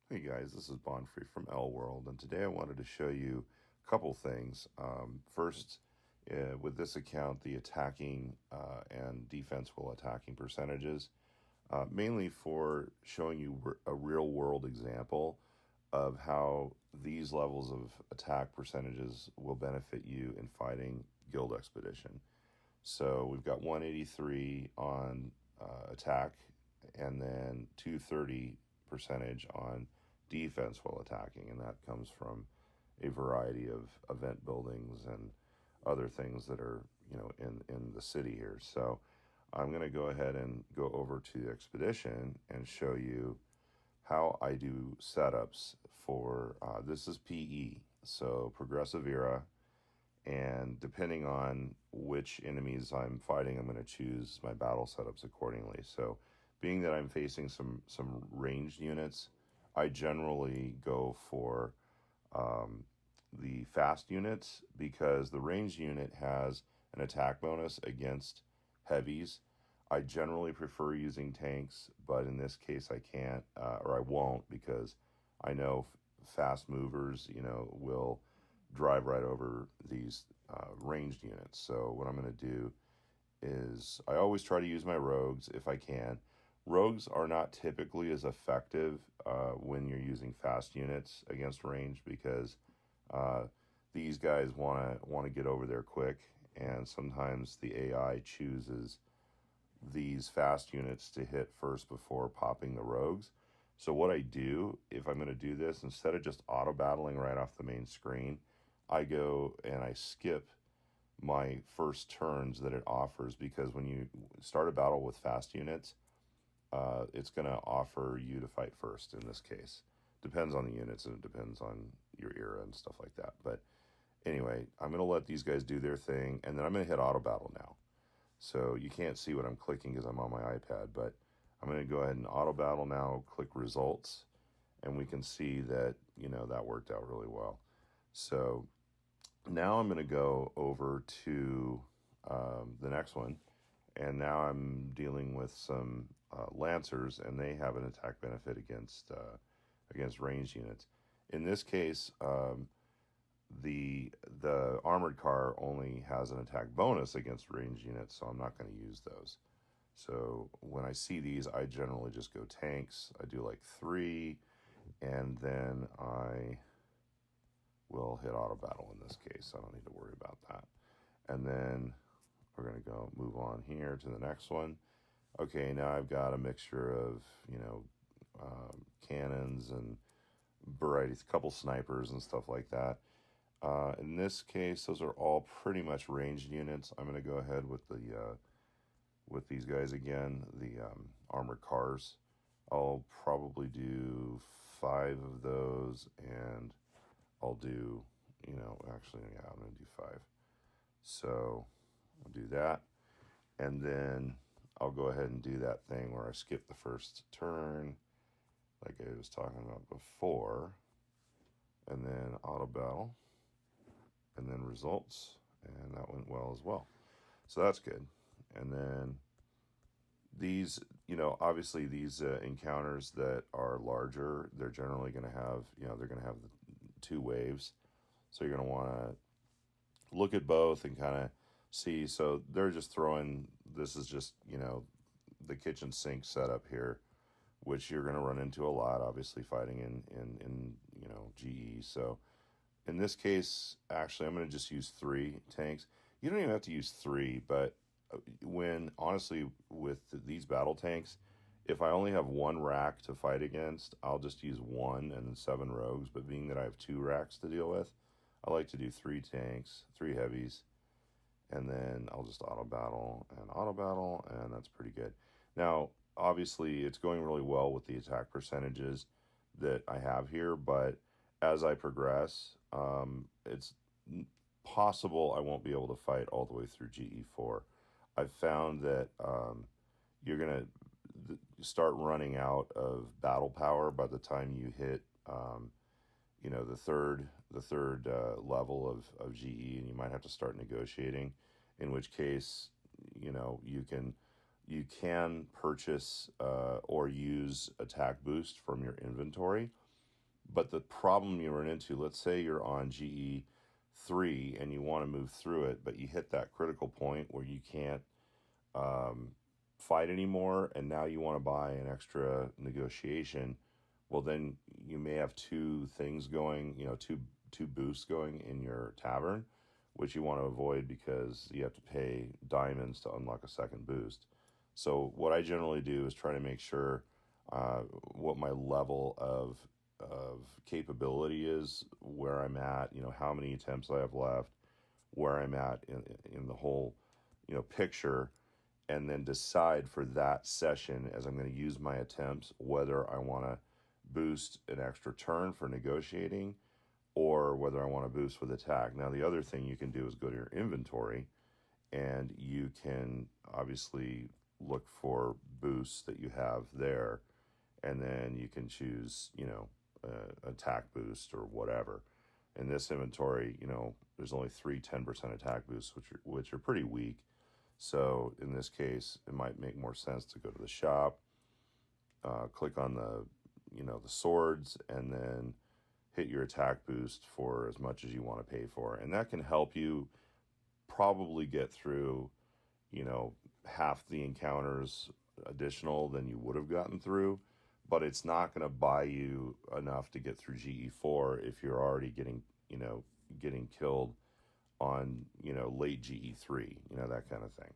Hey guys, this is Bonfrey from L World, and today I wanted to show you a couple things. First, with this account, the attacking and defense while attacking percentages, mainly for showing you a real world example of how these levels of attack percentages will benefit you in fighting Guild Expedition. So we've got 183 on attack, and then 230 percentage on defense while attacking, and that comes from a variety of event buildings and other things that are in the city here. So I'm going to go ahead and go over to the expedition and show you how I do setups for this is PE, so progressive era, and depending on which enemies I'm fighting, I'm going to choose my battle setups accordingly. So being that I'm facing some ranged units, I generally go for the fast units because the ranged unit has an attack bonus against heavies. I generally prefer using tanks, but in this case I can't, or I won't, because I know fast movers, will drive right over these ranged units. So what I'm going to do is I always try to use my rogues if I can. Rogues are not typically as effective when you're using fast units against range because these guys want to get over there quick, and sometimes the AI chooses these fast units to hit first before popping the rogues. So what I do, if I'm going to do this, instead of just auto battling right off the main screen, I go and I skip my first turns that it offers, because when you start a battle with fast units, it's going to offer you to fight first in this case. Depends on the units and it depends on your era and stuff like that. But anyway, I'm going to let these guys do their thing, and then I'm going to hit auto battle now. So you can't see what I'm clicking because I'm on my iPad, but I'm going to go ahead and auto battle now, click results, and we can see that, that worked out really well. So now I'm going to go over to the next one, and now I'm dealing with some Lancers, and they have an attack benefit against ranged units. In this case, the armored car only has an attack bonus against ranged units, so I'm not going to use those. So when I see these, I generally just go tanks. I do like 3, and then I will hit auto battle in this case. I don't need to worry about that. And then we're going to go move on here to the next one. Okay, now I've got a mixture of, cannons and varieties, a couple snipers and stuff like that. In this case, those are all pretty much ranged units. I'm going to go ahead with with these guys again, the armored cars. I'll probably do 5 of those, and I'll do, actually, yeah, I'm going to do 5. So I'll do that, and then I'll go ahead and do that thing where I skip the first turn, like I was talking about before, and then auto battle, and then results, and that went well as well. So that's good. And then these, obviously these encounters that are larger, they're generally going to have, they're going to have the 2 waves. So you're going to want to look at both and kind of see. So they're just throwing, this is just, the kitchen sink setup here, which you're going to run into a lot, obviously fighting in GE. So in this case, actually, I'm going to just use 3 tanks. You don't even have to use 3, but when, honestly, with these battle tanks, if I only have 1 rack to fight against, I'll just use 1 and then 7 rogues. But being that I have 2 racks to deal with, I like to do 3 tanks, 3 heavies, and then I'll just auto battle, and that's pretty good. Now, obviously, it's going really well with the attack percentages that I have here, but as I progress, it's possible I won't be able to fight all the way through GE4. I've found that you're going to start running out of battle power by the time you hit, the third level of GE, and you might have to start negotiating. In which case, you can purchase or use attack boost from your inventory. But the problem you run into, let's say you're on GE3 and you want to move through it, but you hit that critical point where you can't fight anymore, and now you want to buy an extra negotiation. Well, then you may have two things going, two boosts going in your tavern, which you want to avoid because you have to pay diamonds to unlock a second boost. So what I generally do is try to make sure what my level of capability is, where I'm at, how many attempts I have left, where I'm at in the whole, picture, and then decide for that session as I'm going to use my attempts whether I want to boost an extra turn for negotiating or whether I want to boost with attack. Now, the other thing you can do is go to your inventory and you can obviously look for boosts that you have there, and then you can choose, attack boost or whatever. In this inventory, there's only 10% attack boosts, which are pretty weak. So in this case, it might make more sense to go to the shop, click on the swords, and then hit your attack boost for as much as you want to pay for. And that can help you probably get through, half the encounters additional than you would have gotten through, but it's not going to buy you enough to get through GE4 if you're already getting killed on, late GE3, that kind of thing.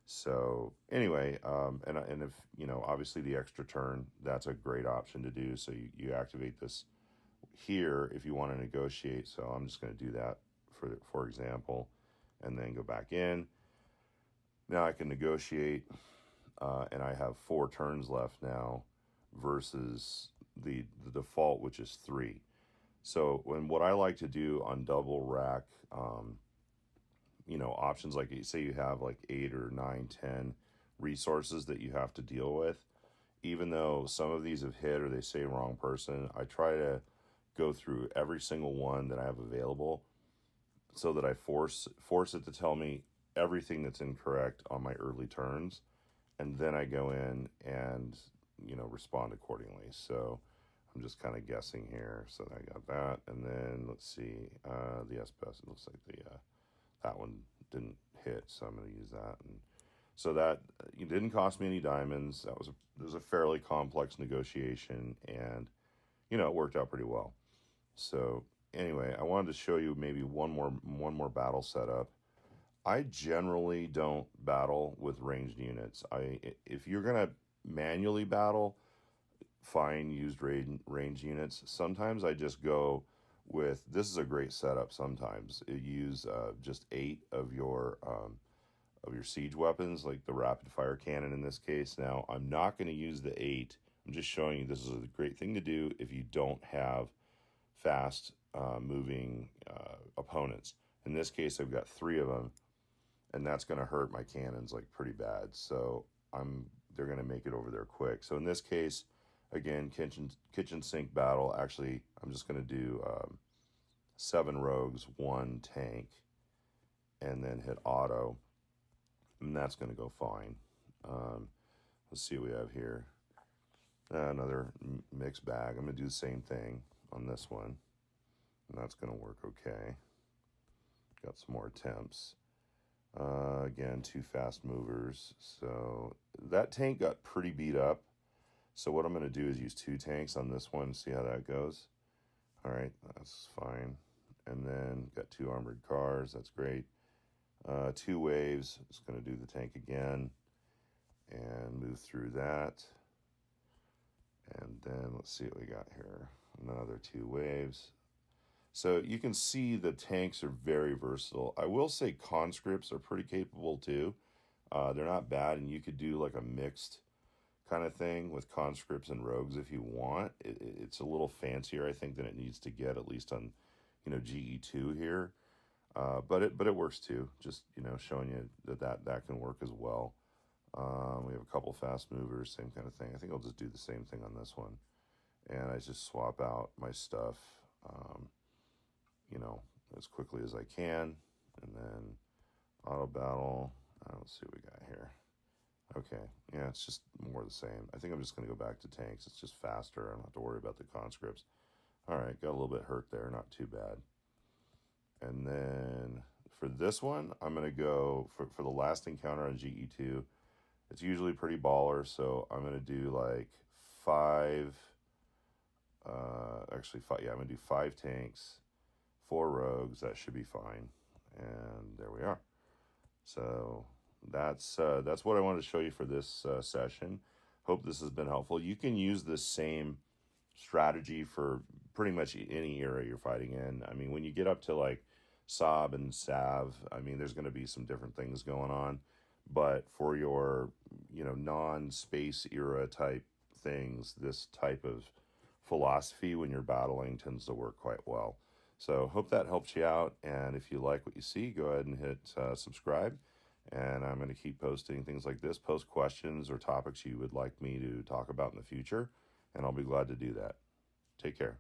So anyway, and if, obviously the extra turn, that's a great option to do. So you activate this here if you want to negotiate. So I'm just going to do that for example, and then go back in. Now I can negotiate, and I have 4 turns left now versus the default, which is 3. So what I like to do on double rack, options, like say you have like 8 or 9, 10 resources that you have to deal with, even though some of these have hit or they say wrong person, I try to go through every single one that I have available so that I force it to tell me everything that's incorrect on my early turns, and then I go in and respond accordingly. So I'm just kind of guessing here. So I got that, and then let's see, the SBS. It looks like that one didn't hit, so I'm going to use that. And so that it didn't cost me any diamonds. It was a fairly complex negotiation, and it worked out pretty well. So anyway, I wanted to show you maybe one more battle setup. I generally don't battle with ranged units. If you're gonna manually battle, fine, used range units. Sometimes I just go with, this is a great setup. Sometimes you use just 8 of your siege weapons, like the rapid fire cannon in this case. Now I'm not going to use the 8. I'm just showing you this is a great thing to do if you don't have fast moving opponents. In this case, I've got 3 of them, and that's going to hurt my cannons like pretty bad. So they're going to make it over there quick. So in this case, again, kitchen sink battle. Actually, I'm just going to do 7 rogues, 1 tank, and then hit auto, and that's going to go fine. Let's see what we have here. Another mixed bag. I'm going to do the same thing on this one, and that's going to work okay. Got some more attempts. Again, 2 fast movers. So that tank got pretty beat up. So what I'm going to do is use 2 tanks on this one and see how that goes. All right, that's fine. And then got 2 armored cars. That's great. 2 waves. Just going to do the tank again and move through that. And then let's see what we got here. Another 2 waves. So you can see the tanks are very versatile. I will say conscripts are pretty capable too. They're not bad, and you could do like a mixed kind of thing with conscripts and rogues if you want. It's a little fancier, I think, than it needs to get, at least on GE2 here. But it works too. Just showing you that can work as well. We have a couple fast movers, same kind of thing. I think I'll just do the same thing on this one, and I just swap out my stuff. As quickly as I can, and then auto battle. Let's see what we got here. Okay, yeah, it's just more the same. I think I'm just going to go back to tanks. It's just faster. I don't have to worry about the conscripts. All right, got a little bit hurt there, not too bad. And then for this one, I'm going to go for the last encounter on GE2. It's usually pretty baller, so I'm going to do like five, actually five, yeah, I'm going to do 5 tanks, 4 rogues. That should be fine. And there we are. So that's what I wanted to show you for this session. Hope this has been helpful. You can use this same strategy for pretty much any era you're fighting in. I mean, when you get up to like Saab and Sav, I mean, there's going to be some different things going on. But for your, non-space era type things, this type of philosophy when you're battling tends to work quite well. So hope that helps you out. And if you like what you see, go ahead and hit subscribe. And I'm going to keep posting things like this. Post questions or topics you would like me to talk about in the future, and I'll be glad to do that. Take care.